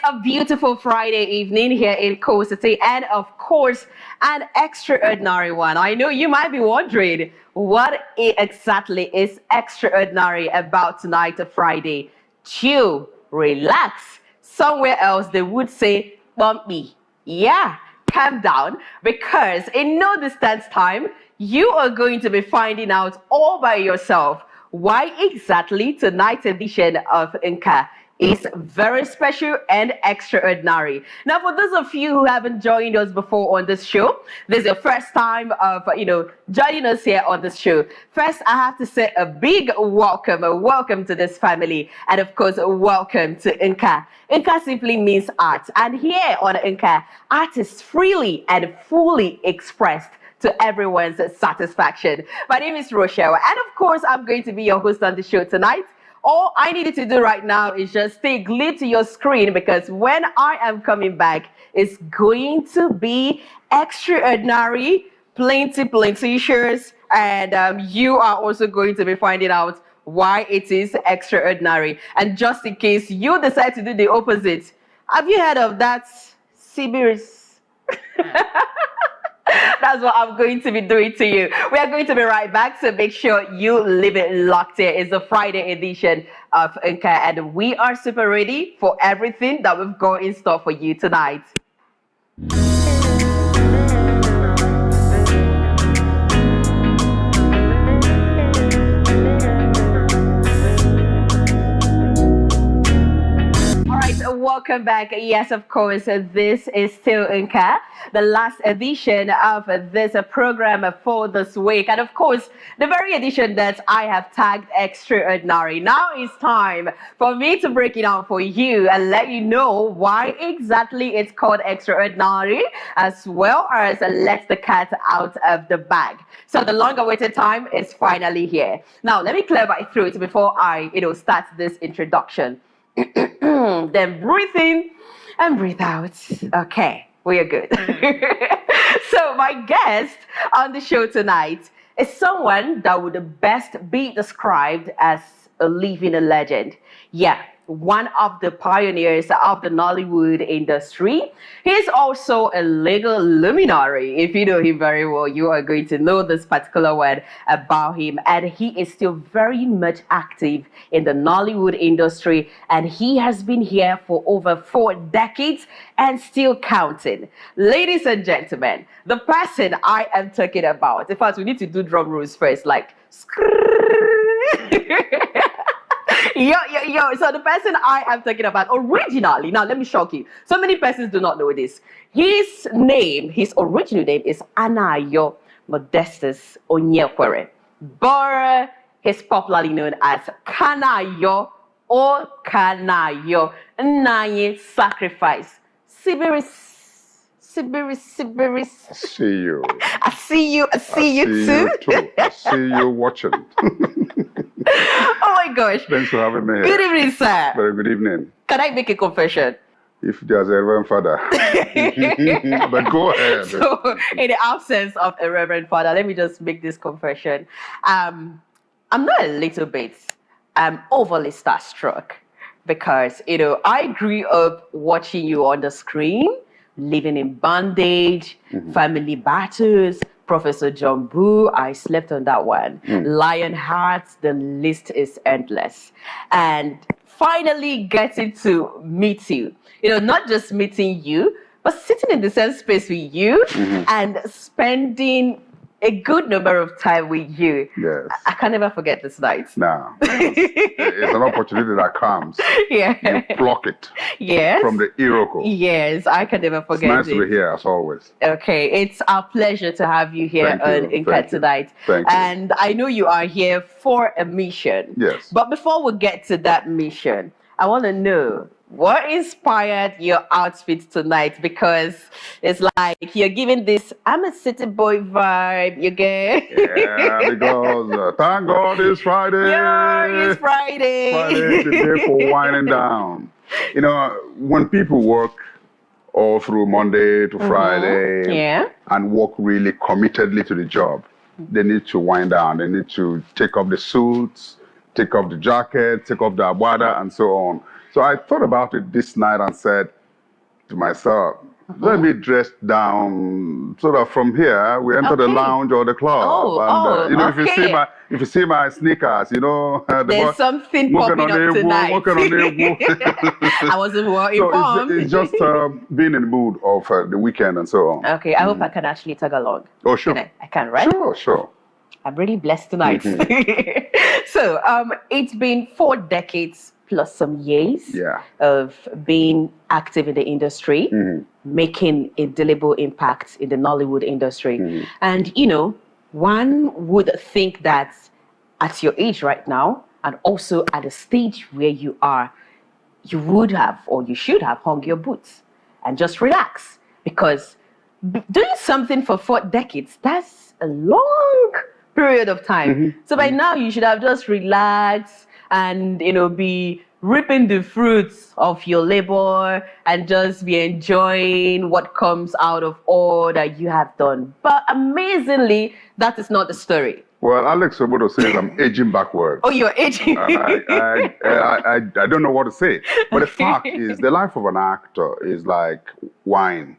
a beautiful Friday evening here in Coast City, and of course, an extraordinary one. I know you might be wondering what exactly is extraordinary about tonight, Friday. Chill, relax. Somewhere else, they would say, bumpy. Yeah, calm down, because in no distance time, you are going to be finding out all by yourself why exactly tonight's edition of NKA is very special and extraordinary. Now, for those of you who haven't joined us before on this show, this is your first time of, joining us here on this show. First, I have to say a big welcome, to this family, and of course, welcome to NKA. NKA simply means art, and here on NKA, art is freely and fully expressed to everyone's satisfaction. My name is Rochelle, and of course, I'm going to be your host on the show tonight. All I needed to do right now is just stay glued to your screen, because when I am coming back, it's going to be extraordinary, plenty shares, and you are also going to be finding out why it is extraordinary. And just in case you decide to do the opposite, have you heard of that Sibiris? That's what I'm going to be doing to you. We are going to be right back, so make sure you leave it locked here. It's the Friday edition of NKA, and we are super ready for everything that we've got in store for you tonight. Welcome back. Yes, of course, this is still NKA, the last edition of this program for this week. And of course, the very edition that I have tagged extraordinary. Now it's time for me to break it down for you and let you know why exactly it's called extraordinary, as well as let the cat out of the bag. So the long-awaited time is finally here. Now, let me clear my throat before I, start this introduction. Then breathe in and breathe out. Okay, we are good. So my guest on the show tonight is someone that would best be described as a living legend. Yeah, one of the pioneers of the Nollywood industry. He's also a legal luminary. If you know him very well, you are going to know this particular word about him. And he is still very much active in the Nollywood industry. And he has been here for over 4 decades and still counting. Ladies and gentlemen, the person I am talking about, in fact, we need to do drum rolls first, like Yo. So the person I am talking about originally, now let me shock you. So many persons do not know this. His original name is Kanayo Modestus Onyekwere, but he's popularly known as Kanayo O Kanayo, Naye Sacrifice. Sibiris. See you. I see you too. I see you watching. Oh my gosh. Thanks for having me here. Good evening, sir. Very good evening. Can I make a confession? If there's a Reverend Father. But go ahead. So, in the absence of a Reverend Father, let me just make this confession. I'm not a little bit, I'm overly starstruck, because, I grew up watching you on the screen, living in bondage, family battles, Professor John Boo, I slept on that one. Lionheart, the list is endless. And finally getting to meet you. Not just meeting you, but sitting in the same space with you and spending a good number of time with you. Yes. I can never forget this night. No. It's an opportunity that comes. Yeah. You pluck it. Yes. From the Iroko. Yes, I can never forget It's nice to be here, as always. Okay, it's our pleasure to have you here on NKA tonight. Thank you. And I know you are here for a mission. Yes. But before we get to that mission, I want to know, what inspired your outfit tonight? Because it's like you're giving this I'm a city boy vibe, you get? Yeah, because thank God it's Friday. Yeah, it's Friday. Friday is the day for winding down. When people work all through Monday to Friday and work really committedly to the job, they need to wind down. They need to take off the suits, take off the jacket, take off the agbada, and so on. So I thought about it this night and said to myself, let me dress down so that from here we enter the lounge or the club. And if you see my sneakers, there's something popping up tonight. I wasn't well informed. So it's just being in the mood of the weekend and so on. Okay, I hope I can actually tag along. Oh, sure. I can, right? Sure. I'm really blessed tonight. So it's been 4 decades plus some years of being active in the industry, making a indelible impact in the Nollywood industry. And, one would think that at your age right now, and also at the stage where you are, you would have, or you should have, hung your boots and just relax. Because doing something for 4 decades, that's a long period of time. So by now, you should have just relaxed and, be reaping the fruits of your labor and just be enjoying what comes out of all that you have done. But amazingly, that is not the story. Well, Alex Obodo says I'm aging backwards. Oh, you're aging. I don't know what to say. But the fact is, the life of an actor is like wine.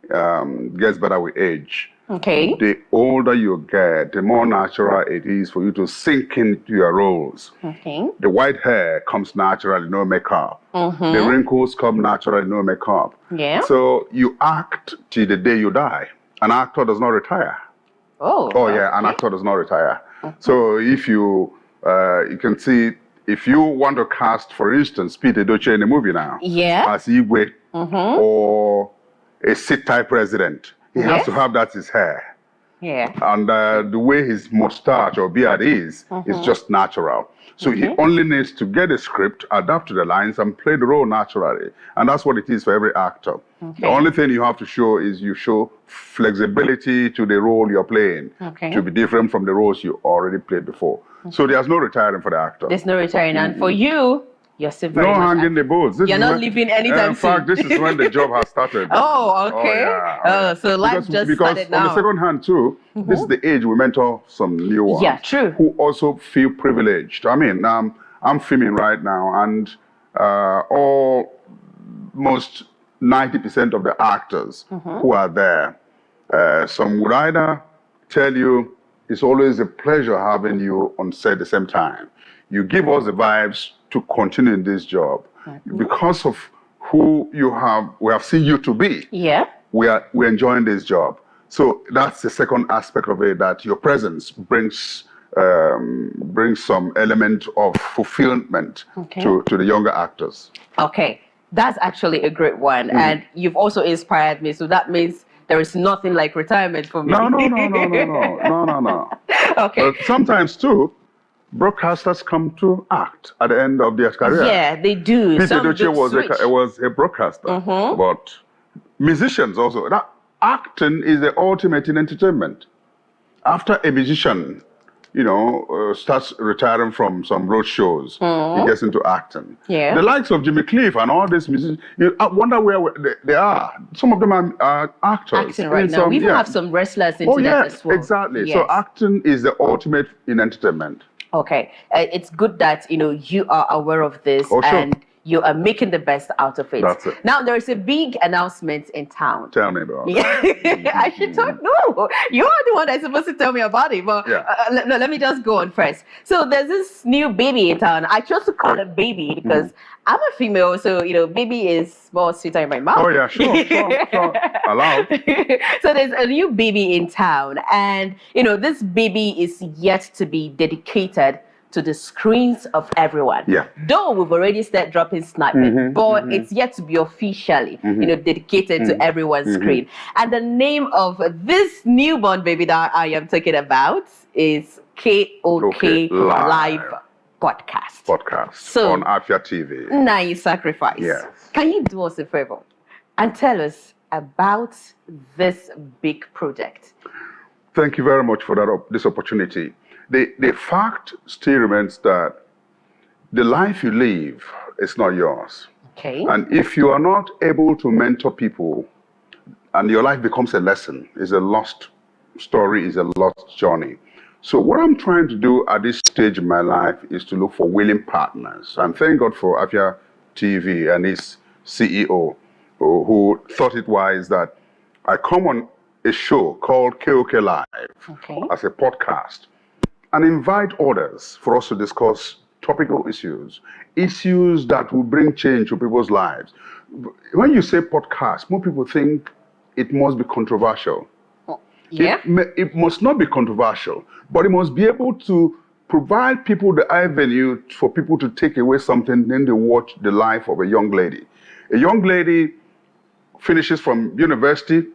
Gets better with age. Okay. The older you get, the more natural it is for you to sink into your roles. Okay. The white hair comes naturally, no makeup. The wrinkles come naturally, no makeup. Yeah. So you act till the day you die. An actor does not retire. Oh, yeah, an actor does not retire. So if you can see, if you want to cast, for instance, Peter Edochie in a movie now, as IGBO or a sit-type president, he has to have that his hair. Yeah. And the way his mustache or beard is just natural. So he only needs to get a script, adapt to the lines, and play the role naturally. And that's what it is for every actor. The only thing you have to show is you show flexibility to the role you're playing to be different from the roles you already played before. So there's no retiring for the actor. There's no retiring. And for you, you're still very much hanging the boots. You're not leaving anytime soon. In fact, this is when the job has started. So life just started now. On the second hand too, this is the age we mentor some new ones. Yeah, true. Who also feel privileged. I mean, I'm filming right now, and almost 90% of the actors who are there, some would either tell you it's always a pleasure having you on set at the same time. You give us the vibes to continue in this job because of who we have seen you to be. Yeah, we're enjoying this job. So that's the second aspect of it, that your presence brings some element of fulfillment to the younger actors. Okay, that's actually a great one, and you've also inspired me. So that means there is nothing like retirement for me. No. Okay. But sometimes too, broadcasters come to act at the end of their career. Yeah, they do. Peter Edochie was a broadcaster, but musicians also. Acting is the ultimate in entertainment. After a musician, starts retiring from some road shows, he gets into acting. Yeah. The likes of Jimmy Cliff and all these musicians, I wonder where they are. Some of them are actors. Acting right now. We even have some wrestlers into that as well. Exactly. Yes. So acting is the ultimate in entertainment. Okay, it's good that you are aware of this and you are making the best out of it. That's it. Now there is a big announcement in town. Tell me about it. I should talk. No, you are the one that's supposed to tell me about it. But let me just go on first. So there's this new baby in town. I chose to call it baby because I'm a female, so baby is more sweeter in my mouth. Oh yeah, sure. Allowed. So there's a new baby in town, and this baby is yet to be dedicated to the screens of everyone. Yeah. Though we've already started dropping snippets, but it's yet to be officially, dedicated to everyone's screen. And the name of this newborn baby that I am talking about is KOK Live Podcast. So, on Afia TV. Nice sacrifice. Yes. Can you do us a favor and tell us about this big project? Thank you very much for this opportunity. The fact still remains that the life you live is not yours. Okay. And if you are not able to mentor people and your life becomes a lesson, is a lost story, is a lost journey. So what I'm trying to do at this stage in my life is to look for willing partners. And thank God for Afia TV and his CEO, who thought it wise that I come on a show called KOK Live as a podcast and invite others for us to discuss topical issues that will bring change to people's lives. When you say podcast, more people think it must be controversial. Yeah. It must not be controversial, but it must be able to provide people the avenue for people to take away something, then they watch the life of a young lady. A young lady finishes from university,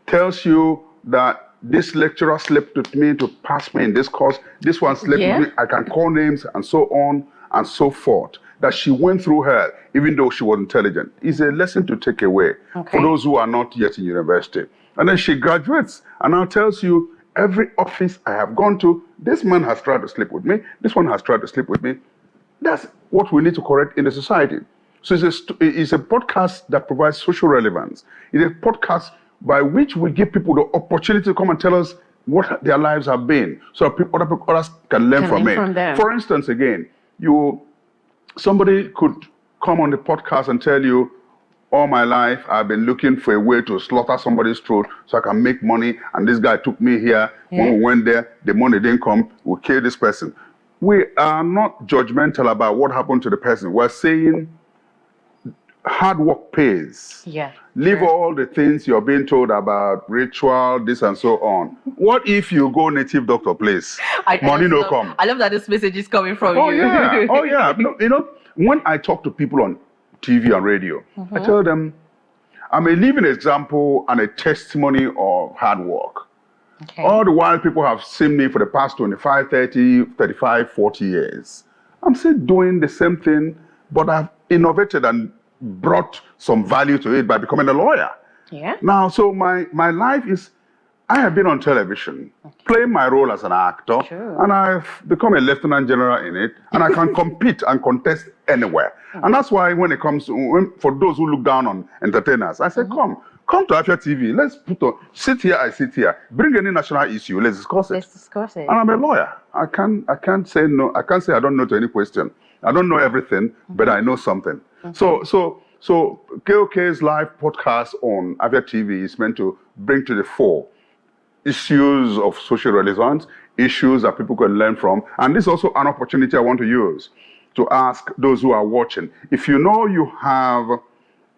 tells you that this lecturer slept with me to pass me in this course, this one slept with me, I can call names, and so on and so forth. That she went through hell, even though she was intelligent, is a lesson to take away for those who are not yet in university. And then she graduates and now tells you, every office I have gone to, this man has tried to sleep with me, this one has tried to sleep with me. That's what we need to correct in the society. So it's a podcast that provides social relevance. It's a podcast by which we give people the opportunity to come and tell us what their lives have been, so others can learn from it. For instance, again, somebody could come on the podcast and tell you, all my life, I've been looking for a way to slaughter somebody's throat so I can make money. And this guy took me here. When we went there, the money didn't come. We killed this person. We are not judgmental about what happened to the person. We're saying hard work pays. Leave all the things you're being told about, ritual, this and so on. What if you go native doctor place? Money no come. I love that this message is coming from you. Yeah. Oh, yeah. When I talk to people on TV and radio, I tell them, I'm a living example and a testimony of hard work. All the while people have seen me for the past 25, 30, 35, 40 years. I'm still doing the same thing, but I've innovated and brought some value to it by becoming a lawyer. Now, so my life is, I have been on television, playing my role as an actor, and I've become a lieutenant general in it, and I can compete and contest anywhere. And that's why when it comes to, for those who look down on entertainers, I say, come to Afia TV, let's sit here, I sit here, bring any national issue, let's discuss it. And I'm a lawyer. I can't say no, I can't say I don't know to any question. I don't know everything, but I know something. So KOK's live podcast on Avia TV is meant to bring to the fore issues of social relevance, issues that people can learn from. And this is also an opportunity I want to use to ask those who are watching. If you know you have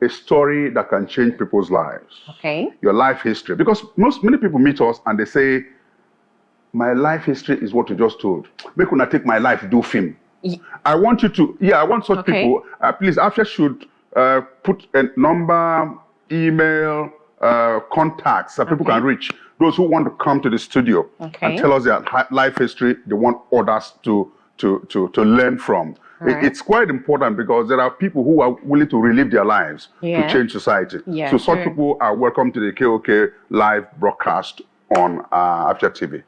a story that can change people's lives, your life history, because many people meet us and they say, my life history is what you just told. Make una take my life, do film. I want you to, I want such people, please, Afia should put a number, email, contacts that people can reach. Those who want to come to the studio and tell us their life history, they want others to learn from. It's quite important because there are people who are willing to relive their lives to change society. So such people are welcome to the KOK live broadcast on Afia TV.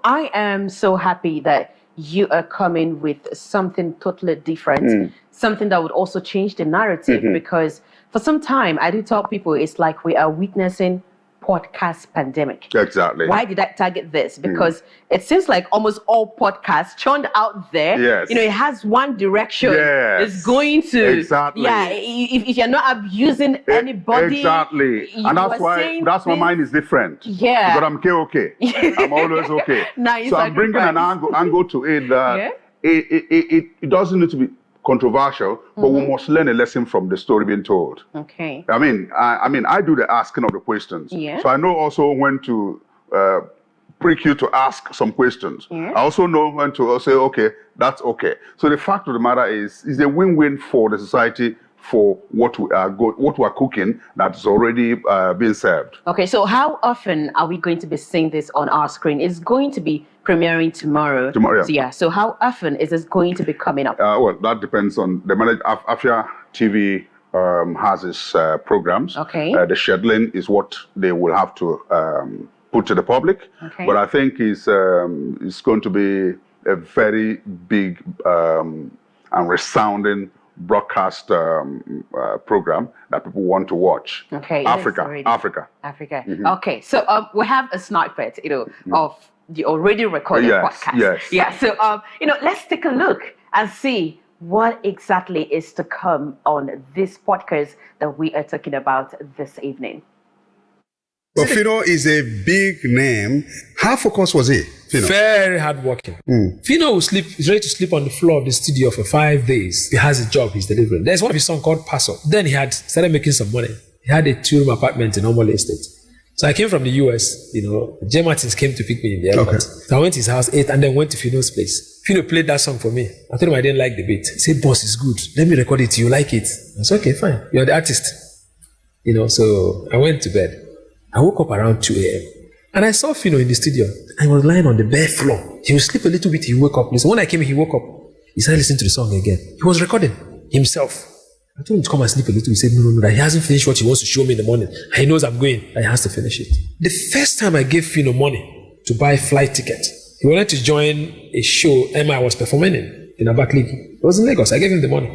I am so happy that you are coming with something totally different, something that would also change the narrative, because for some time, I do tell people it's like we are witnessing podcast pandemic. Exactly. Why did I target this? Because it seems like almost all podcasts churned out there, it has one direction. It's going to. Exactly. Yeah, if you're not abusing anybody. Exactly. And that's why my mind is different. Yeah. But I'm okay. I'm always okay. Nice. So I'm bringing an angle to it that it doesn't need to be controversial, but we must learn a lesson from the story being told. I mean, I do the asking of the questions. So I know also when to prick you to ask some questions. I also know when to say, okay, that's okay. So the fact of the matter is a win-win for the society for what we are cooking that's already being served. Okay, so how often are we going to be seeing this on our screen? It's going to be premiering tomorrow. So how often is this going to be coming up? Well, that depends on the manager. Afia TV has its programs. The scheduling is what they will have to put to the public. But I think it's going to be a very big and resounding broadcast program that people want to watch. Africa. Okay, so we have a snippet, of the already recorded podcast. Yes. So let's take a look and see what exactly is to come on this podcast that we are talking about this evening? But Fino is a big name. How focused was he? Fino? Very hardworking. Fino will sleep, he's ready to sleep on the floor of the studio for 5 days. He has a job he's delivering. There's one of his songs called Paso. Then he had started making some money. He had a 2-room apartment in Omole Estate. So I came from the US, Jay Martins came to pick me in the airport. Okay. So I went to his house, ate, and then went to Fino's place. Fino played that song for me. I told him I didn't like the beat. He said, boss, it's good. Let me record it. You like it? I said, okay, fine. You're the artist. So I went to bed. I woke up around 2 a.m. and I saw Fino in the studio. I was lying on the bare floor. He would sleep a little bit, he woke up. Listen, when I came in, he woke up. He started listening to the song again. He was recording himself. I told him to come and sleep a little. He said, no, that he hasn't finished what he wants to show me in the morning. He knows I'm going, and he has to finish it. The first time I gave Fino money to buy flight ticket, he wanted to join a show Emma was performing in Abakaliki. It was in Lagos. I gave him the money.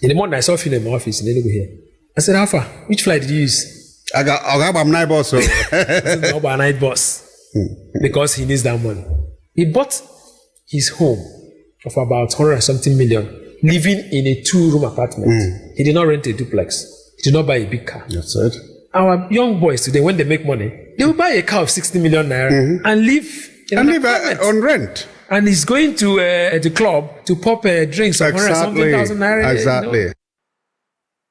In the morning, I saw Fino in my office in Enugu here. I said, how far? Which flight did you use? I got my night boss. Night boss. Because he needs that money. He bought his home of about 100 something million, living in a 2-room apartment. He did not rent a duplex. He did not buy a big car. That's it. Our young boys today, when they make money, they will buy a car of 60 million naira and live on rent. And he's going to the club to pop drinks of 100 something thousand naira. Exactly.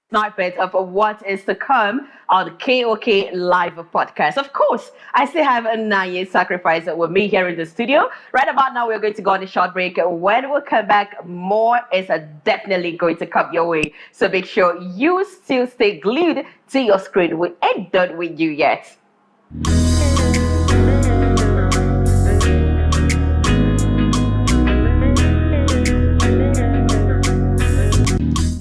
Snippet of what is to come on KOK Live podcast. Of course, I still have a 9-year sacrifice with me here in the studio. Right about now, we're going to go on a short break. When we come back, more is definitely going to come your way. So make sure you still stay glued to your screen. We ain't done with you yet.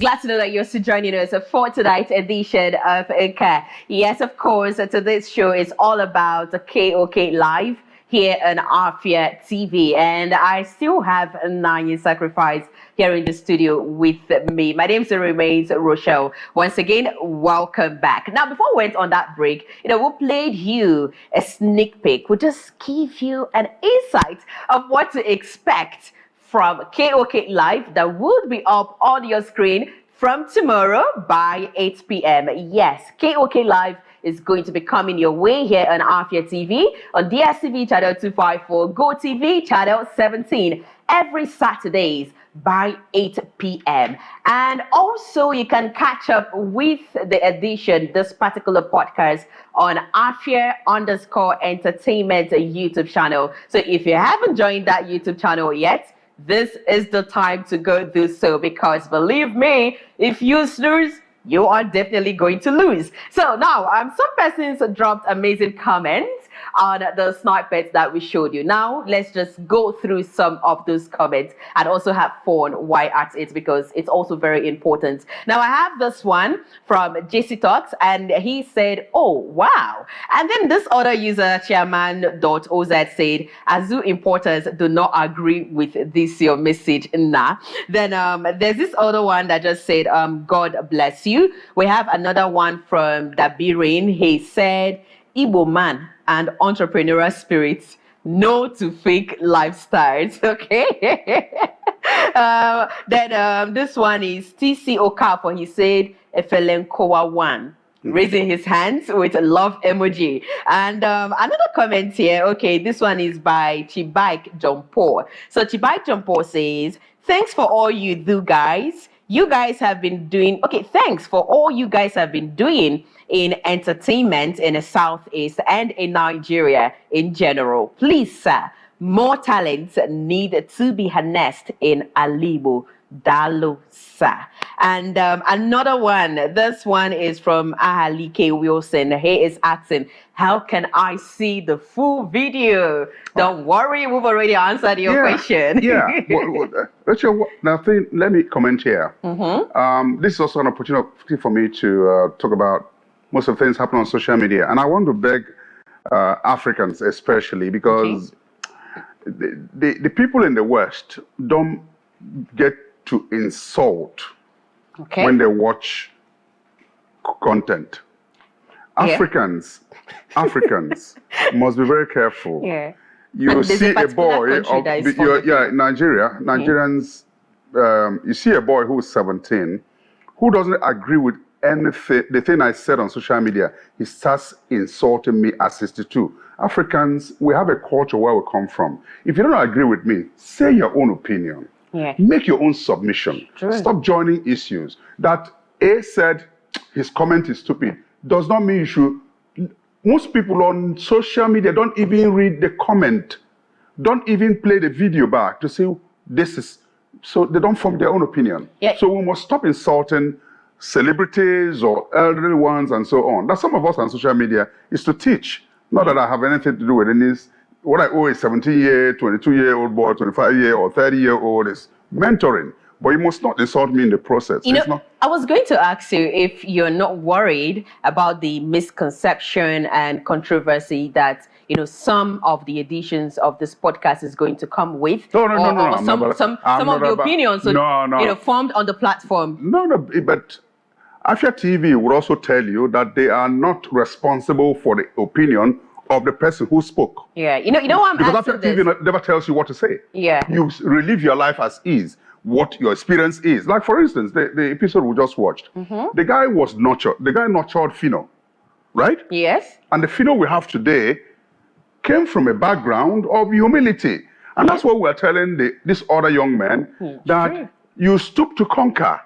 Glad to know that you're still joining us for tonight's edition of NKA. Yes, of course, today's show is all about the KOK Live here on Afia TV. And I still have a 9-year sacrifice here in the studio with me. My name remains Rochelle. Once again, welcome back. Now, before we went on that break, we played you a sneak peek. We'll just give you an insight of what to expect from KOK Live that would be up on your screen from tomorrow by 8 p.m. Yes, KOK Live is going to be coming your way here on Afia TV, on DSTV channel 254, Go TV channel 17, every Saturdays by 8 p.m. And also you can catch up with the edition, this particular podcast, on Afia_Entertainment YouTube channel. So if you haven't joined that YouTube channel yet, this is the time to go do so, because believe me, if you snooze, you are definitely going to lose. So now, some persons dropped amazing comments on the snippets that we showed you. Now, let's just go through some of those comments and also have fun while at it, because it's also very important. Now, I have this one from JC Talks, and he said, oh, wow. And then this other user, chairman.oz, said, Azu importers do not agree with this your message. Nah. Then there's this other one that just said, God bless you. We have another one from Dabirin. He said, Igbo man and entrepreneurial spirits, no to fake lifestyles. Okay. Then this one is TC Okafor. He said, Efelenkowa one, raising his hands with a love emoji. And another comment here. Okay, this one is by Chibike Jompo. So Chibike Jompo says, thanks for all you do, guys. You guys have been doing, thanks for all you guys have been doing in entertainment in the Southeast and in Nigeria in general. Please, sir, more talents need to be harnessed in Alibo. Dalo, sir. And another one, this one is from Ahalike Wilson. He is asking, how can I see the full video? Don't worry, we've already answered your question. Yeah. Rachel, let me comment here. This is also an opportunity for me to talk about most of the things happening on social media. And I want to beg Africans especially, because the people in the West don't get to insult when they watch content. Africans must be very careful. You see a boy of Nigeria. Nigerians you see a boy who's 17 who doesn't agree with anything, the thing I said on social media, he starts insulting me at 62. Africans, we have a culture where we come from. If you don't agree with me, say your own opinion. Yeah. Make your own submission. True. Stop joining issues. That A said his comment is stupid does not mean you should. Most people on social media don't even read the comment, don't even play the video back to say this is, so they don't form their own opinion. Yeah. So we must stop insulting celebrities or elderly ones and so on. That some of us on social media is to teach. Not that I have anything to do with any. What I owe a 17-year, 22-year-old boy, 25-year or 30-year-old is mentoring. But you must not insult me in the process. You know, I was going to ask you if you're not worried about the misconception and controversy that, you know, some of the editions of this podcast is going to come with. No. Some of the opinions formed on the platform. No, but Afia TV would also tell you that they are not responsible for the opinion of the person who spoke. Yeah, you know what I'm because asking Afia TV never tells you what to say. Yeah. You relive your life as is. What your experience is. Like, for instance, the episode we just watched, the guy was nurtured. The guy nurtured Fino, right? Yes. And the Fino we have today came from a background of humility. And that's what we're telling this other young man, that you stoop to conquer.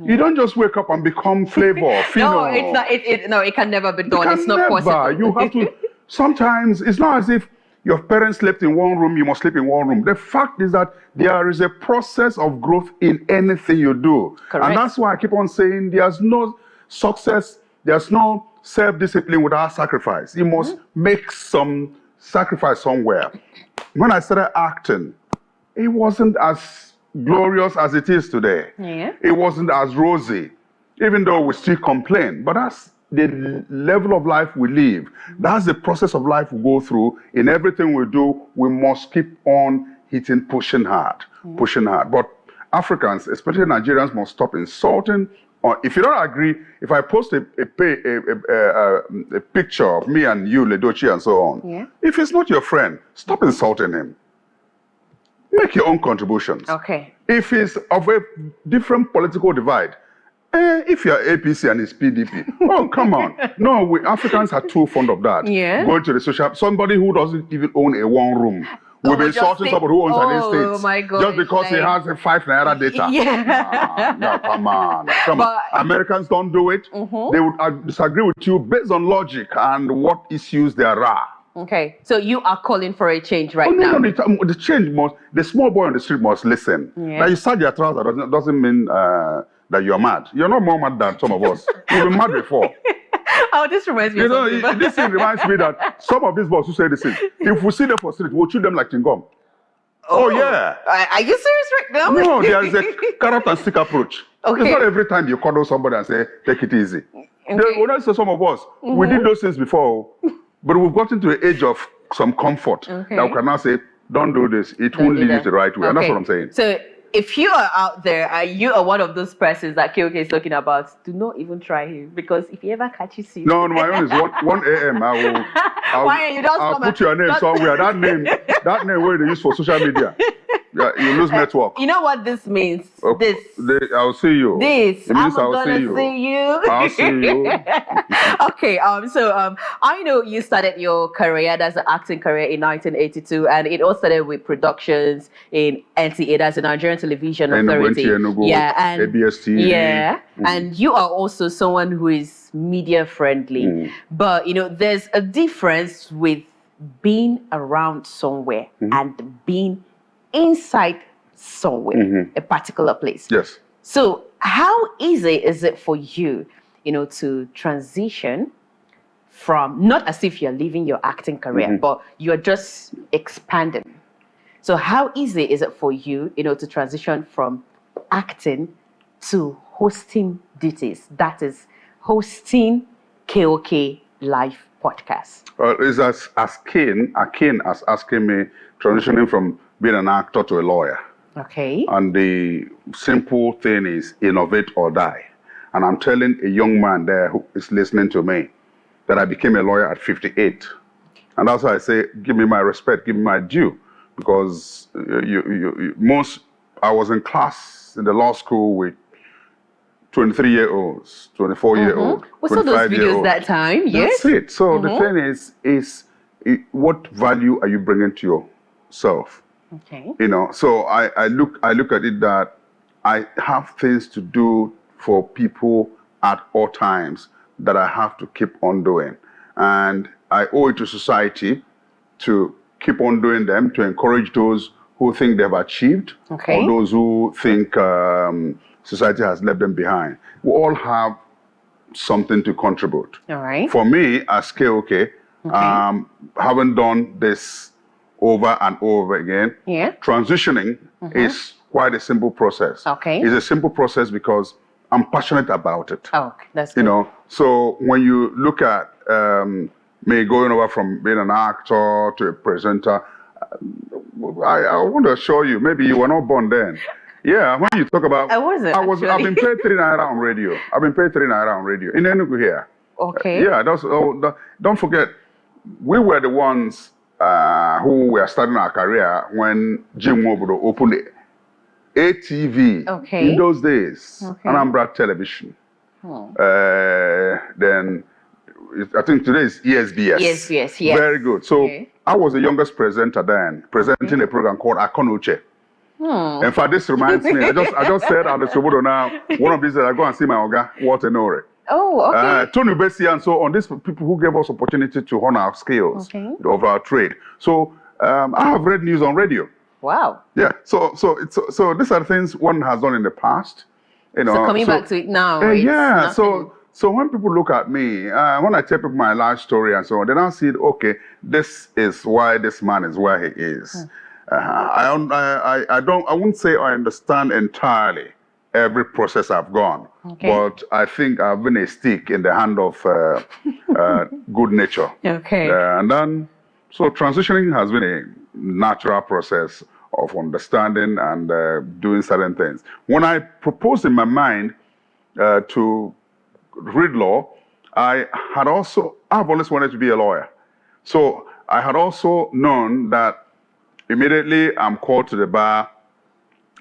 You don't just wake up and become flavor, Fino. No, it's not. It can never be done. It's not possible. You have to. Sometimes it's not as if your parents slept in one room, you must sleep in one room. The fact is that there is a process of growth in anything you do. Correct. And that's why I keep on saying there's no success, there's no self-discipline without sacrifice. You must make some sacrifice somewhere. When I started acting, it wasn't as glorious as it is today. Yeah. It wasn't as rosy, even though we still complain. But that's the level of life we live. That's the process of life we go through. In everything we do, we must keep on pushing hard. But Africans, especially Nigerians, must stop insulting. Or if you don't agree, if I post a picture of me and you, Ledochi, and so on, if it's not your friend, stop insulting him. Make your own contributions. Okay. If it's of a different political divide, if you're APC and it's PDP, oh, come on. No, we Africans are too fond of that. Yeah. Going to the social, somebody who doesn't even own a one room. We've been insulting somebody who owns an estate. Oh my God. Just because he has a 5 naira data. Yeah. No, come on. Americans don't do it. They would disagree with you based on logic and what issues there are. Okay, so you are calling for a change now. No, the change must, the small boy on the street must listen. Yeah. That you sag your trousers doesn't mean that you're mad. You're not more mad than some of us. You've been mad before. Oh, this reminds me of something. This thing reminds me that some of these boys who say this thing, if we see them for street, we'll chew them like chingom. Oh, yeah. Are you serious right now? No, there is a carrot and stick approach. Okay. It's not every time you cuddle somebody and say, take it easy. Okay. When I say some of us, we did those things before, but we've gotten to the age of some comfort that we can now say, don't do this. It won't lead you to the right way. And that's what I'm saying. So if you are out there and you are one of those persons that KOK is talking about, do not even try him, because if he ever catches you. No, my own is 1 a.m. I'll put your name somewhere. That name where they use for social media. Yeah, you lose network. You know what this means? Okay. I'll see you. This. It means I'm gonna see you. I'll see you. Okay. So I know you started your career, that's an acting career, in 1982, and it all started with productions in NTA, that's the Nigerian Television Authority. Enugu, and ABS TV. Yeah, and you are also someone who is media friendly, but you know there's a difference with being around somewhere and being inside somewhere, a particular place. Yes. So how easy is it for you, to transition from, not as if you're leaving your acting career, but you're just expanding. So how easy is it for you, to transition from acting to hosting duties? That is hosting KOK live podcast. It's as keen as asking me transitioning from being an actor to a lawyer. Okay. And the simple thing is innovate or die. And I'm telling a young man there who is listening to me that I became a lawyer at 58. And that's why I say, give me my respect, give me my due. Because I was in class was in the law school with 23-year-olds, 24-year-old, We saw those videos that time, yes. That's it. So the thing is what value are you bringing to yourself? Okay. You know, so I look at it that I have things to do for people at all times that I have to keep on doing. And I owe it to society to keep on doing them, to encourage those who think they've achieved, or those who think society has left them behind. We all have something to contribute. All right. For me, as KOK, having done this over and over again, transitioning is quite a simple process. Okay. It's a simple process because I'm passionate about it. Oh, that's good. You know, so when you look at me going over from being an actor to a presenter, I want to assure you, maybe you were not born then. Yeah, when you talk about... I've been paid 3 naira on radio. I've been paid 3 naira on radio in Enugu here. Okay. Yeah, don't forget, we were the ones who were starting our career when Jim Mobodo opened ATV in those days, Anambra Television. Then I think today is ESBS. Yes. Very good. So I was the youngest presenter then, presenting a program called Akonuche. In fact, this reminds me, I just said at the Sobodo now, one of these days I go and see my Oga, Walter Nore. Oh, okay. Tony Bessie and so on, these people who gave us opportunity to hone our skills of our trade. So I have read news on radio. Wow. Yeah. So these are the things one has done in the past. You know. So coming back to it now. Yeah. So when people look at me, when I tell people my life story and so on, they now see, okay, this is why this man is where he is. I wouldn't say I understand entirely every process I've gone, but I think I've been a stick in the hand of good nature. Okay. And then, so transitioning has been a natural process of understanding and doing certain things. When I proposed in my mind to read law, I've always wanted to be a lawyer. So I had also known that immediately I'm called to the bar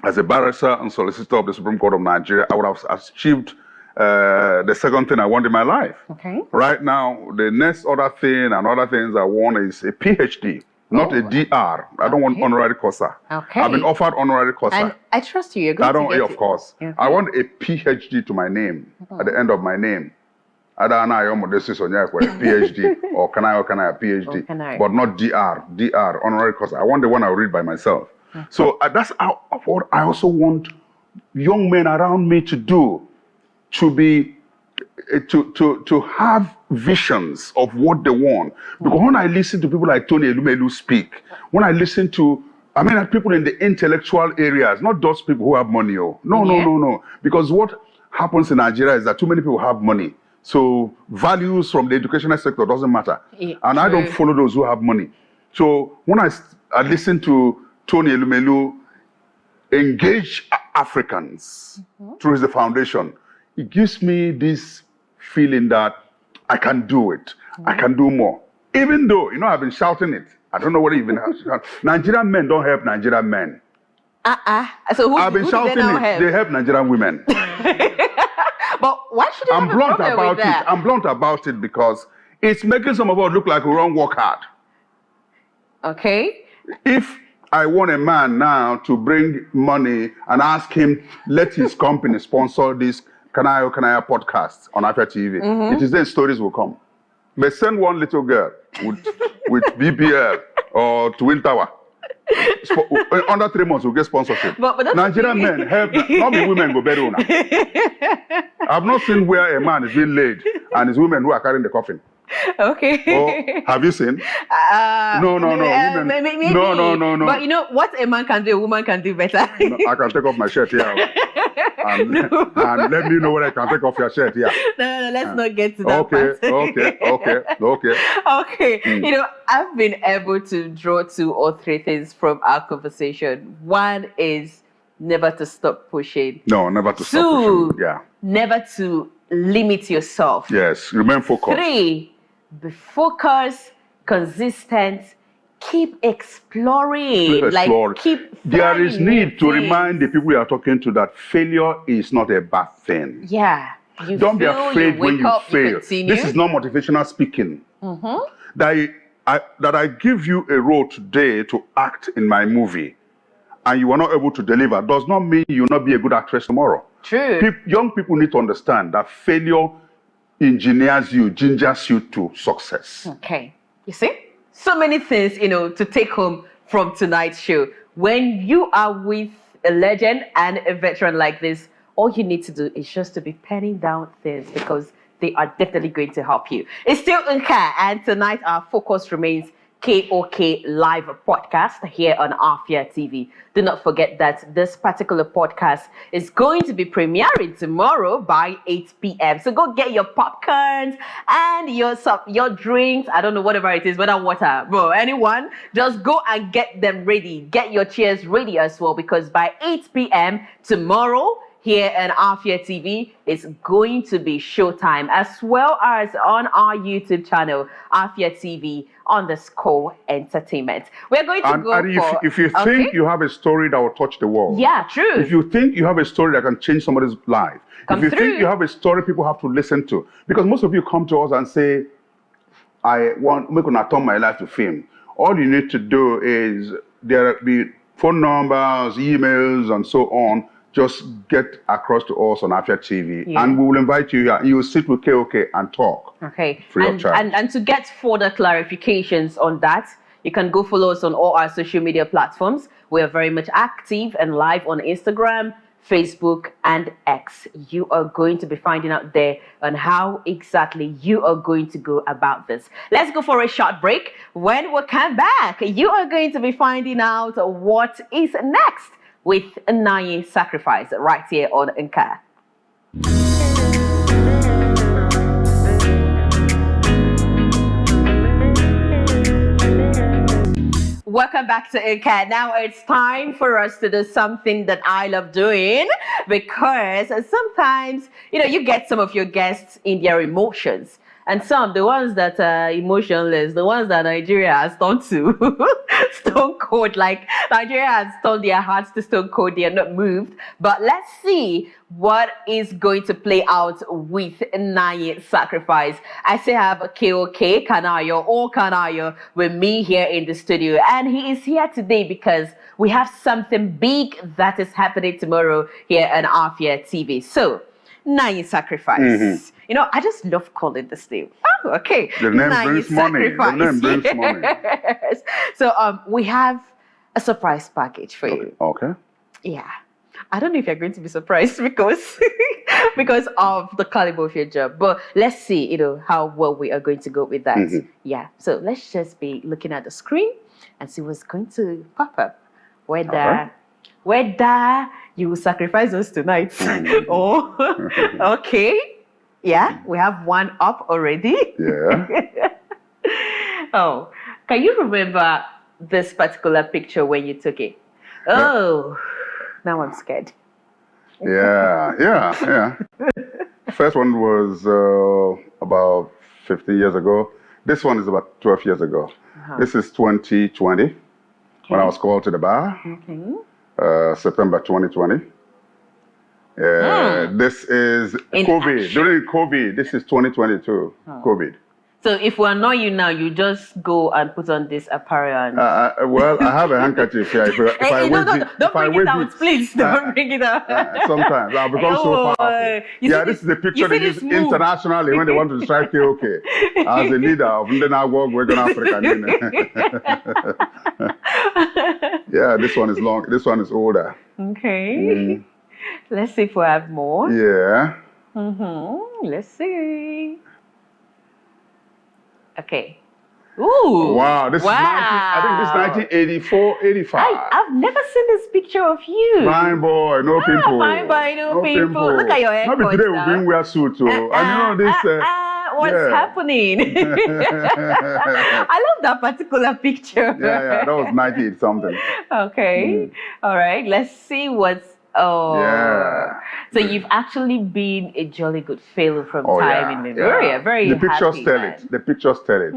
as a barrister and solicitor of the Supreme Court of Nigeria. I would have achieved the second thing I want in my life. Okay. Right now, the next other thing and other things I want is a PhD, not a DR. I don't want honorary causa. Okay. I've been offered honorary causa. And I trust you. You're going to get of course. Okay. I want a PhD to my name, at the end of my name. I don't know PhD or Kanayo O Kanayo PhD, but not DR, honorary causa. I want the one I'll read by myself. So that's what I also want young men around me to do, to be, to have visions of what they want. Because when I listen to people like Tony Elumelu speak, when I listen to, people in the intellectual areas, not those people who have money. No. Because what happens in Nigeria is that too many people have money. So values from the educational sector doesn't matter. And I don't follow those who have money. So when I listen to Tony Elumelu engage Africans through the foundation, it gives me this feeling that I can do it. I can do more. Even though, I've been shouting it. I don't know what even Nigerian men don't help Nigerian men. So I've been shouting it. They help Nigerian women. But why should I have a problem with that? I'm blunt about it because it's making some of us look like we don't work hard. Okay. If I want a man now to bring money and ask him, let his company sponsor this Kanayo O Kanayo podcast on Afia TV, it is then stories will come. But send one little girl with BPL or Twin Tower. Under 3 months, we'll get sponsorship. But Nigerian men help, not the women go better now. I've not seen where a man is being laid and it's women who are carrying the coffin. Okay. Oh, have you seen? No. Women. Maybe. No. But what a man can do, a woman can do better. No, I can take off my shirt here. And let me know when I can take off your shirt here. No, let's not get to that part. Okay. I've been able to draw 2 or 3 things from our conversation. One is never to stop pushing. No, never to stop pushing. Yeah. Never to limit yourself. Yes, remain focused. 3, be focused, consistent, keep exploring. There is need to remind the people you are talking to that failure is not a bad thing. Yeah. Don't be afraid when you fail. This is not motivational speaking. That I give you a role today to act in my movie, and you are not able to deliver, does not mean you will not be a good actress tomorrow. True. Young people need to understand that failure engineers you, gingers you to success. Okay. You see? So many things, to take home from tonight's show. When you are with a legend and a veteran like this, all you need to do is just to be penning down things because they are definitely going to help you. It's still NKA, and tonight our focus remains KOK live podcast here on Afia TV. Do not forget that this particular podcast is going to be premiering tomorrow by 8 p.m. So go get your popcorns and your drinks. I don't know, whatever it is, whether water, bro, anyone, just go and get them ready. Get your chairs ready as well, because by 8 p.m. tomorrow, here on Afia TV, it's going to be showtime, as well as on our YouTube channel, Afia TV _entertainment. We're going to go for... If you think you have a story that will touch the world. Yeah, true. If you think you have a story that can change somebody's life. If you think you have a story people have to listen to. Because most of you come to us and say, I want to turn my life to fame. All you need to do is, there be phone numbers, emails, and so on. Just get across to us on Afia TV, and we will invite you here. You will sit with KOK and talk. Okay. Free of charge. And to get further clarifications on that, you can go follow us on all our social media platforms. We are very much active and live on Instagram, Facebook, and X. You are going to be finding out there on how exactly you are going to go about this. Let's go for a short break. When we come back, you are going to be finding out what is next with Naya Sacrifice right here on NKA. Welcome back to NKA. Now it's time for us to do something that I love doing, because sometimes, you get some of your guests in their emotions. And some, the ones that are emotionless, the ones that Nigeria has turned to stone cold, like Nigeria has turned their hearts to stone cold, they are not moved. But let's see what is going to play out with Naya Sacrifice. I still have KOK, Kanayo O Kanayo, with me here in the studio. And he is here today because we have something big that is happening tomorrow here on Afia TV. So, Naya Sacrifice. I just love calling this name. Oh, okay. The name brings money. The name brings money. Yes. So we have a surprise package for you. Okay. Yeah. I don't know if you're going to be surprised because of the caliber of your job. But let's see, how well we are going to go with that. Yeah. So let's just be looking at the screen and see what's going to pop up. Whether you will sacrifice us tonight. Okay. Yeah, we have one up already. Yeah. Oh, can you remember this particular picture when you took it? Oh, now I'm scared. Yeah. First one was about 15 years ago. This one is about 12 years ago. This is 2020, when I was called to the bar. September 2020. This is COVID. During COVID, this is 2022. COVID. So if we annoy you now, you just go and put on this apparel. And... well, I have a handkerchief here. If Don't bring it out, please. Don't bring it out. Sometimes I'll become so powerful. This is the picture they use internationally when they want to describe KOK as a leader of Nollywood, Western Africa. Yeah, this one is long. This one is older. Okay. Let's see if we have more. Yeah. Let's see. Okay. Ooh. Wow. This is I think this is 1984, 85. I've never seen this picture of you. Fine boy, no pimple. Fine boy, no pimple. Look at your hair. Maybe today we'll bring wear suit too. And this. What's happening? I love that particular picture. Yeah. That was 90 something. Okay. All right. Let's see what's. Oh. Yeah. So you've actually been a jolly good fellow from time in memory. Very The pictures happy, tell man. it. The pictures tell it.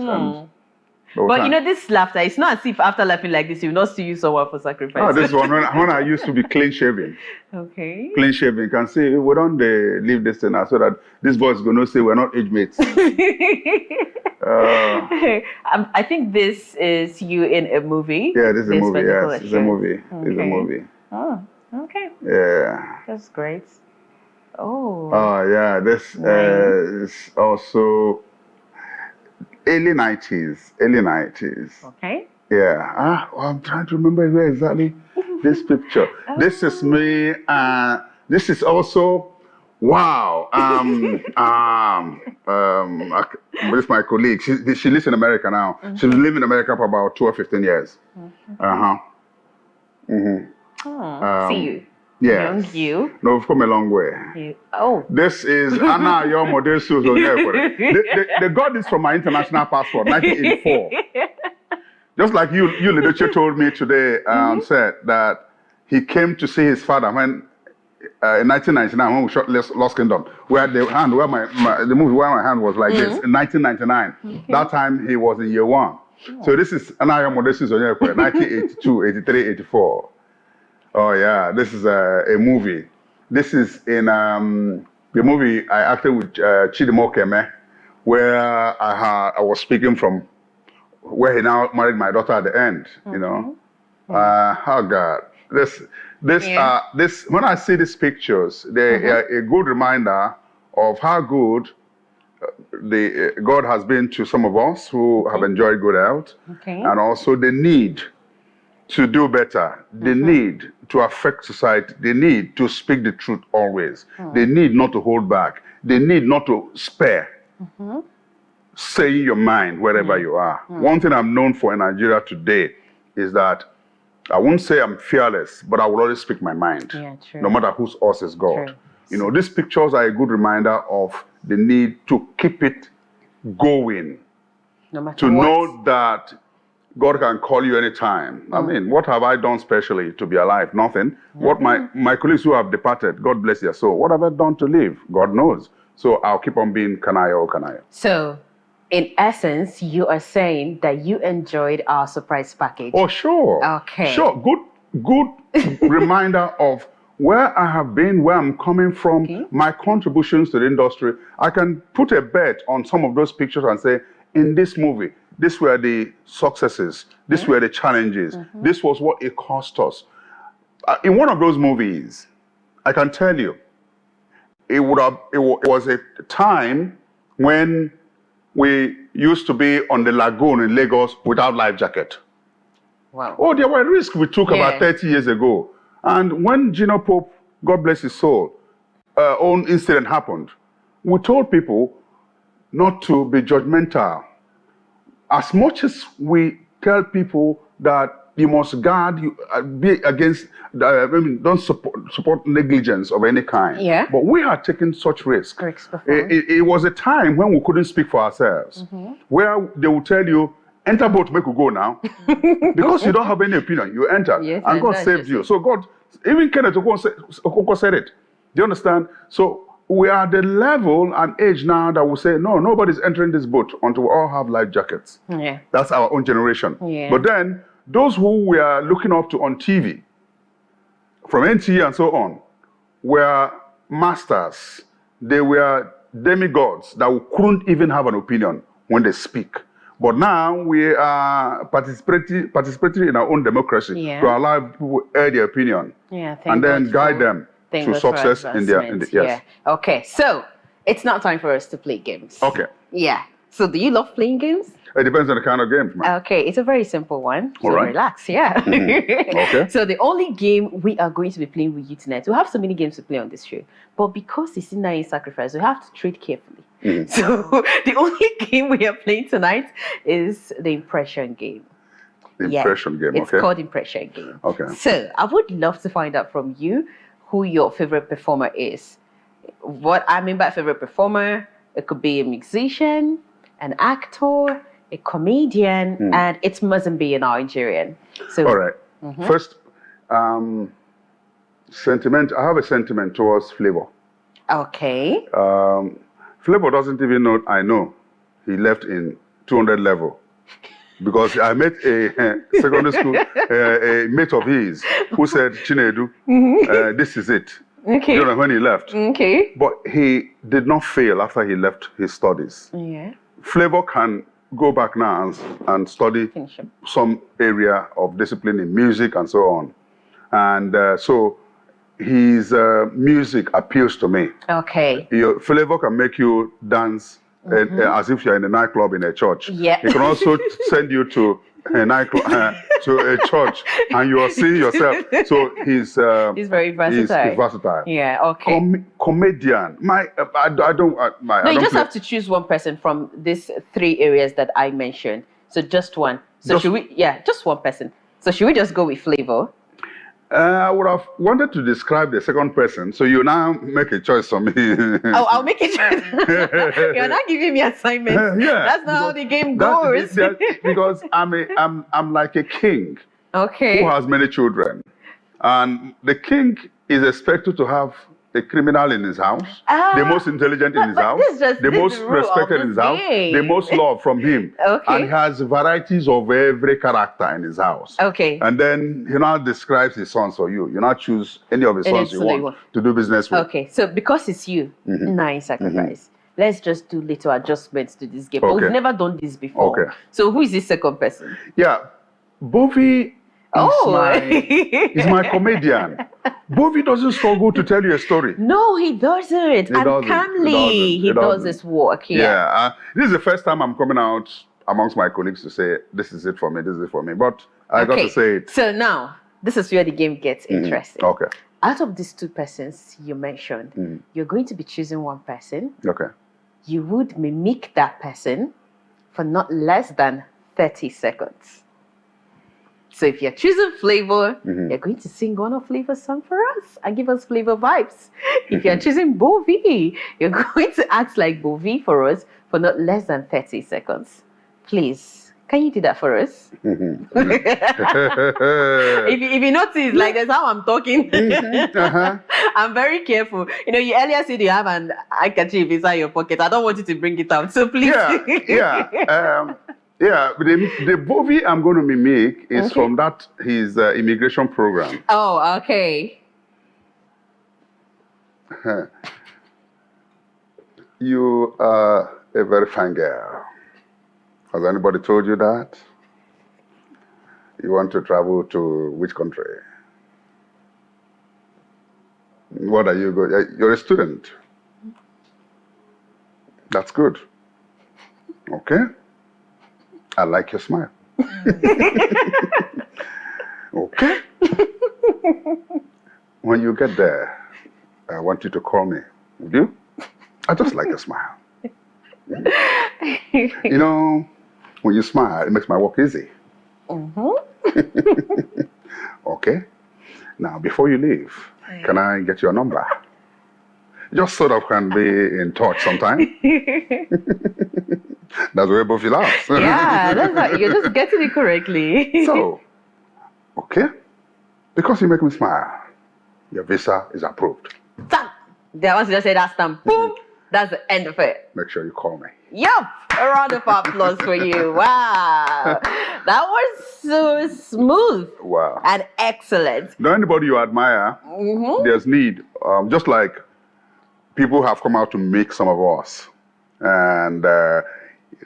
But you know, this laughter, it's not as if after laughing like this, you will not see you someone for sacrifice. No, this one, when I used to be clean shaven. Okay. Clean shaven. Can say, we don't leave this thing out so that this boy is going to say we're not age mates. I think this is you in a movie. Yeah, this is a movie. Yes, it's a movie. Okay. It's a movie. Oh, okay. Yeah. That's great. Oh. Oh, yeah. This is also early 90s. Early 90s. Okay. Yeah. I'm trying to remember where exactly this picture. This is me. This is also, wow. This is my colleague. She lives in America now. She's been living in America for about 12, 15 years. See you. Yes. Young you. No, we've come a long way. This is Kanayo O Kanayo. They got this from my international passport, 1984. Just like you Lidoche told me today, said that he came to see his father when in 1999 when we shot Lost Kingdom, where the hand where the movie where my hand was like this in 1999. That time he was in year 1. So this is Kanayo O Kanayo, 1982, 83, 84. Oh yeah, this is a movie. This is in the movie I acted with Chidimo Keme, where I was speaking from where he now married my daughter at the end. You know, oh God, this when I see these pictures, they are a good reminder of how good God has been to some of us who have enjoyed good health, and also the need to do better, the need to affect society, the need to speak the truth always, the need not to hold back, the need not to spare, saying your mind wherever you are. One thing I'm known for in Nigeria today is that I won't say I'm fearless, but I will always speak my mind, no matter whose us is God. True. You know, these pictures are a good reminder of the need to keep it going, no matter to know that God can call you anytime. I mean, what have I done specially to be alive? Nothing. What my colleagues who have departed, God bless their soul. What have I done to live? God knows. So I'll keep on being Kanayo O Kanayo. So, in essence, you are saying that you enjoyed our surprise package. Oh, sure. Okay. Sure. Good reminder of where I have been, where I'm coming from, my contributions to the industry. I can put a bet on some of those pictures and say, in this movie, these were the successes. These were the challenges. This was what it cost us. In one of those movies, I can tell you, it was a time when we used to be on the lagoon in Lagos without life jacket. Wow. Oh, there were risks we took about 30 years ago. And when Gino Pope, God bless his soul, own incident happened, we told people not to be judgmental. As much as we tell people that you must guard, be against, don't support negligence of any kind. Yeah. But we are taking such risks. It was a time when we couldn't speak for ourselves, where they would tell you, enter boat, make you go now. Because you don't have any opinion, you enter. Yes, and God saved you. So God, even Kenneth Okonkwo said it. Do you understand? So we are at the level and age now that we say, no, nobody's entering this boat until we all have life jackets. Yeah. That's our own generation. Yeah. But then, those who we are looking up to on TV, from NTA and so on, were masters. They were demigods that we couldn't even have an opinion when they speak. But now we are participating in our own democracy to allow people to air their opinion and then guide them to success in their yes. Yeah. Okay, so it's not time for us to play games. Okay. Yeah. So do you love playing games? It depends on the kind of game, man. Okay, it's a very simple one. So relax, Okay. So the only game we are going to be playing with you tonight, we have so many games to play on this show, but because it's in sacrifice, we have to treat carefully. So the only game we are playing tonight is the impression game. The impression game, It's called impression game. Okay. So I would love to find out from you who your favorite performer is. What I mean by favorite performer, it could be a musician, an actor, a comedian, and it mustn't be a Nigerian. So, all right. First, sentiment. I have a sentiment towards Flavor. Okay. Flavor doesn't even know I know. He left in 200 level. Because I met a secondary school a mate of his who said, Chinedu, this is it. Okay. You know, when he left. Okay. But he did not fail after he left his studies. Yeah. Flavor can go back now and study some area of discipline in music and so on. And so his music appeals to me. Okay. Flavor can make you dance as if you're in a nightclub in a church. Yeah. He can also send you to a nightclub, to a church, and you are seeing yourself. So he's very versatile. He's versatile. Yeah. Okay. Comedian. No, you just have to choose one person from these 3 areas that I mentioned. So just one. So should we? Yeah, just one person. So should we just go with Flavor? I would have wanted to describe the second person, so you now make a choice for me. I'll make a choice. You're not giving me assignments. Yeah, that's not how the game goes. Because I'm like a king. Okay. Who has many children, and the king is expected to have a criminal in his house, the most intelligent in his house, the most respected in his house, the most loved from him. Okay. And he has varieties of every character in his house. Okay. And then he now describes his sons for you. You now choose any of his sons you want to do business with. Okay. So because it's you, nice sacrifice. Let's just do little adjustments to this game. But we've never done this before. Okay. So who is this second person? Yeah. Bovie is my comedian. Bovie doesn't struggle to tell you a story. No, he doesn't. Calmly, he does his work. Yeah. This is the first time I'm coming out amongst my colleagues to say, this is it for me, this is it for me. But I got to say it. So now, this is where the game gets interesting. Okay. Out of these 2 persons you mentioned, you're going to be choosing one person. Okay. You would mimic that person for not less than 30 seconds. So if you're choosing Flavor, you're going to sing one of Flavor's songs for us and give us Flavor vibes. If you're choosing Bovie, you're going to act like Bovie for us for not less than 30 seconds. Please, can you do that for us? If you notice, like that's how I'm talking. I'm very careful. You know, you earlier said you have an handkerchief inside your pocket. I don't want you to bring it out. So please. Yeah, but the Bovie I'm going to mimic is from his immigration program. Oh, okay. You are a very fine girl. Has anybody told you that? You want to travel to which country? What are you going? You're a student. That's good. Okay. I like your smile. Okay. When you get there, I want you to call me. Would you? I just like your smile. You know, when you smile, it makes my work easy. Okay. Now, before you leave, can I get your number? Just sort of can be in touch sometime. That's where Bovie laughs. Yeah, that's right. You're just getting it correctly. So, okay. Because you make me smile, your visa is approved. Stamp. The ones just say that stamp. Boom. That's the end of it. Make sure you call me. Yep. A round of applause for you. Wow. That was so smooth. Wow. And excellent. Now, anybody you admire, there's need. Just like people have come out to make some of us. And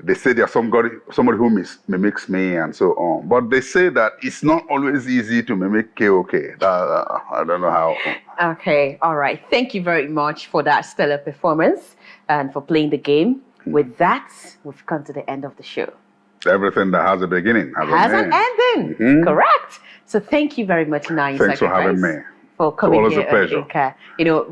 they say there's somebody who mimics me and so on. But they say that it's not always easy to mimic KOK. I don't know how. Okay, all right. Thank you very much for that stellar performance and for playing the game. With that, we've come to the end of the show. Everything that has a beginning has an ending. Correct. So thank you very much, Nine Thanks for having me. For coming always here, a pleasure. Inka,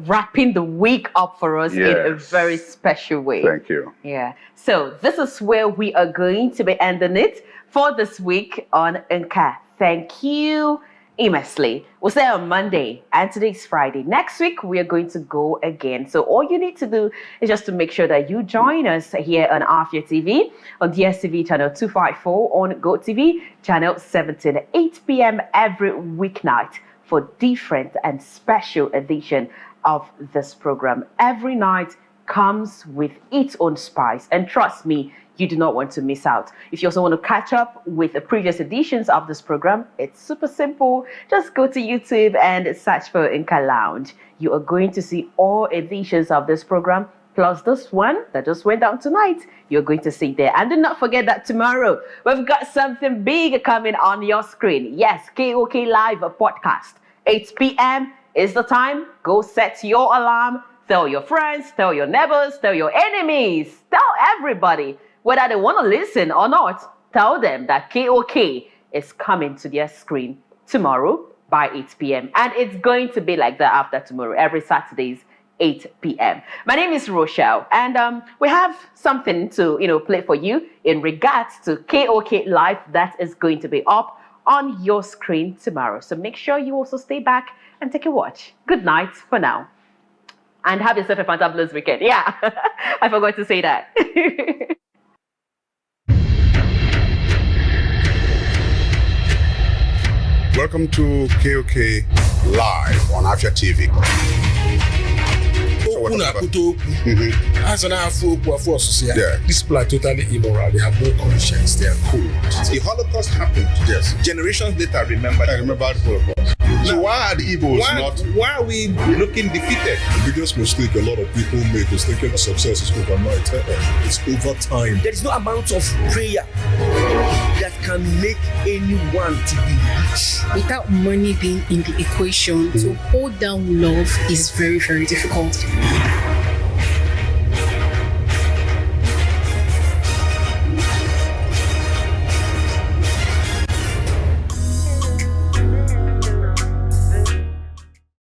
wrapping the week up for us in a very special way. Thank you. Yeah. So this is where we are going to be ending it for this week on Inka. Thank you immensely. We'll see you on Monday, and today's Friday. Next week, we are going to go again. So all you need to do is just to make sure that you join us here on Afia TV, on DSTV channel 254, on GoTV channel 17 at 8 p.m. every weeknight for different and special edition of this program every night, comes with its own spice. And trust me, you do not want to miss out. If you also want to catch up with the previous editions of this program, it's super simple. Just go to YouTube and search for Inca Lounge. You are going to see all editions of this program, plus this one that just went down tonight. You're going to see there. And do not forget that tomorrow, we've got something big coming on your screen. Yes, KOK Live podcast. 8 p.m. is the time. Go set your alarm. Tell your friends, tell your neighbors, tell your enemies, tell everybody. Whether they want to listen or not, tell them that KOK is coming to their screen tomorrow by 8 p.m. And it's going to be like that after tomorrow, every Saturdays, 8 p.m. My name is Rochelle, and we have something to play for you in regards to KOK Live that is going to be up on your screen tomorrow. So make sure you also stay back and take a watch. Good night for now. And have yourself a fantabulous weekend. Yeah, I forgot to say that. Welcome to KOK Live on Afia TV. These people are totally immoral. They have no conscience. They are cold. The Holocaust happened. Yes. Generations later, I remember the Holocaust. So why are the Igbos why are we looking defeated? The biggest mistake a lot of people make is thinking that success is overnight. It's over time. There is no amount of prayer that can make anyone to be rich. Without money being in the equation, to hold down love is very, very difficult.